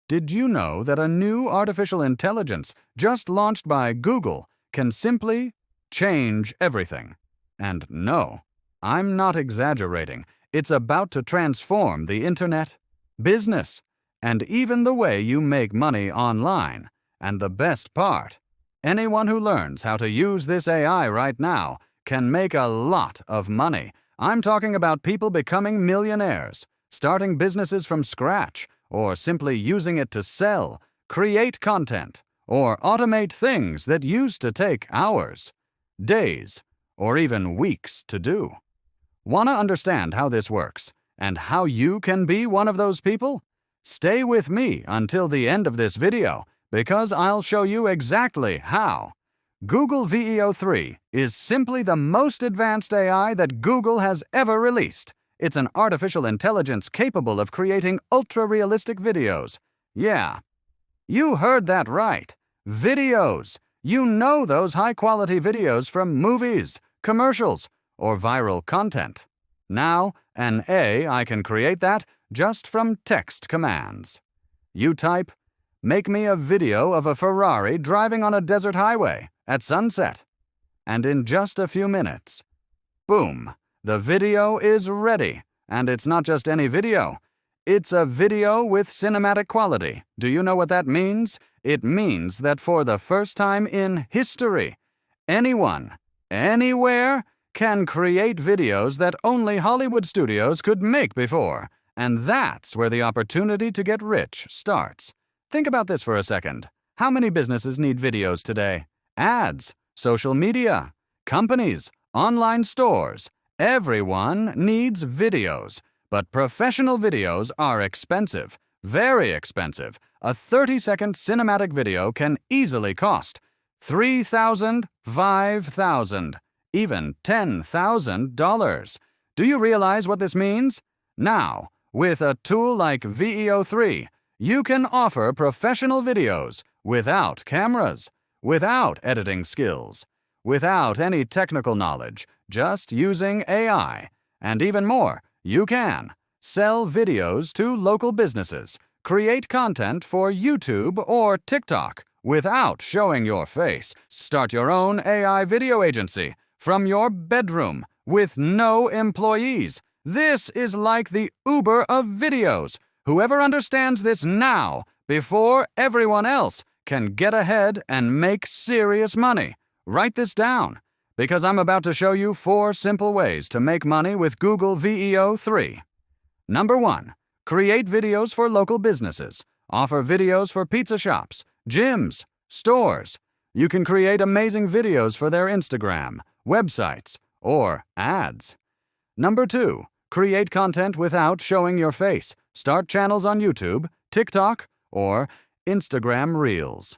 Did you know that a new artificial intelligence just launched by Google can simply change everything? And no, I'm not exaggerating. It's about to transform the internet, business, and even the way you make money online. And the best part, anyone who learns how to use this AI right now can make a lot of money. I'm talking about people becoming millionaires, starting businesses from scratch, or simply using it to sell, create content, or automate things that used to take hours, days, or even weeks to do. Want to understand how this works and how you can be one of those people? Stay with me until the end of this video because I'll show you exactly how. Google VEO 3 is simply the most advanced AI that Google has ever released. It's an artificial intelligence capable of creating ultra-realistic videos. Yeah, you heard that right. Videos. You know those high-quality videos from movies, commercials, or viral content. Now, an AI can create that just from text commands. You type, "Make me a video of a Ferrari driving on a desert highway at sunset." And in just a few minutes, boom, the video is ready. And it's not just any video. It's a video with cinematic quality. Do you know what that means? It means that for the first time in history, anyone, anywhere, can create videos that only Hollywood studios could make before. And that's where the opportunity to get rich starts. Think about this for a second. How many businesses need videos today? Ads, social media, companies, online stores. Everyone needs videos. But professional videos are expensive, very expensive. A 30-second cinematic video can easily cost $3,000, $5,000, even $10,000. Do you realize what this means? Now, with a tool like VEO 3, you can offer professional videos without cameras, without editing skills, without any technical knowledge, just using AI. And even more, you can sell videos to local businesses, create content for YouTube or TikTok without showing your face, start your own AI video agency from your bedroom with no employees. This is like the Uber of videos. Whoever understands this now, before everyone else, can get ahead and make serious money. Write this down, because I'm about to show you 4 simple ways to make money with Google VEO 3. Number 1. Create videos for local businesses. Offer videos for pizza shops, gyms, stores. You can create amazing videos for their Instagram, websites, or ads. Number 2. Create content without showing your face. Start channels on YouTube, TikTok, or Instagram Reels.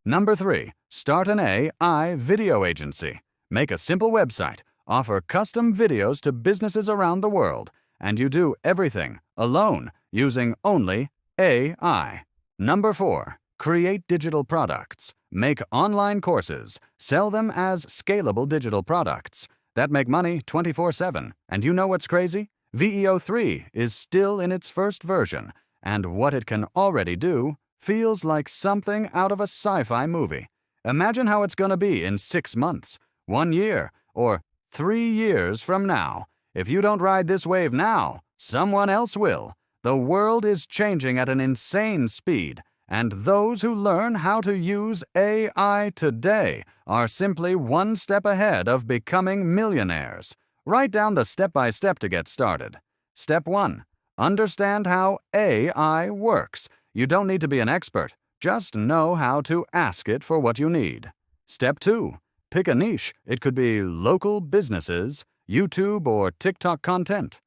Number 3. Start an AI video agency. Make a simple website, offer custom videos to businesses around the world, and you do everything alone using only AI. Number 4. Create digital products. Make online courses. Sell them as scalable digital products that make money 24/7. And you know what's crazy? VEO 3 is still in its first version, and what it can already do feels like something out of a sci-fi movie. Imagine how it's going to be in 6 months, 1 year, or 3 years from now. If you don't ride this wave now, someone else will. The world is changing at an insane speed, and those who learn how to use AI today are simply one step ahead of becoming millionaires. Write down the step-by-step to get started. Step 1. Understand how AI works. You don't need to be an expert. Just know how to ask it for what you need. Step 2. Pick a niche. It could be local businesses, YouTube or TikTok content,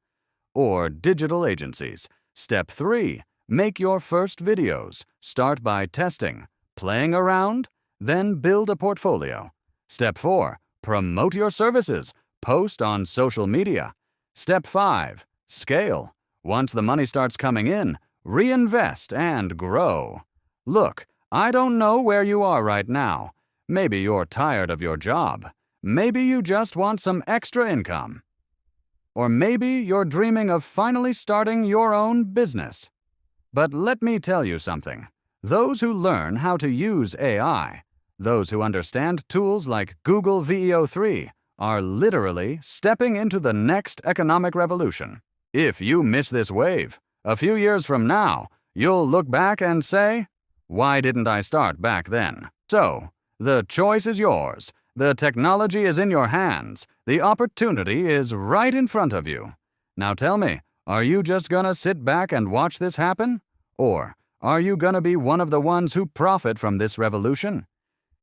or digital agencies. Step 3. Make your first videos. Start by testing, playing around, then build a portfolio. Step 4. Promote your services. Post on social media. Step 5. Scale. Once the money starts coming in, reinvest and grow. Look, I don't know where you are right now. Maybe you're tired of your job. Maybe you just want some extra income. Or maybe you're dreaming of finally starting your own business. But let me tell you something. Those who learn how to use AI, those who understand tools like Google VEO 3, are literally stepping into the next economic revolution. If you miss this wave, a few years from now, you'll look back and say, "Why didn't I start back then?" So, the choice is yours. The technology is in your hands. The opportunity is right in front of you. Now tell me, are you just gonna sit back and watch this happen? Or are you gonna be one of the ones who profit from this revolution?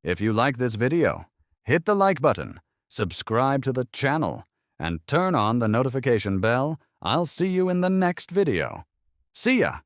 If you like this video, hit the like button, subscribe to the channel, and turn on the notification bell. I'll see you in the next video. See ya!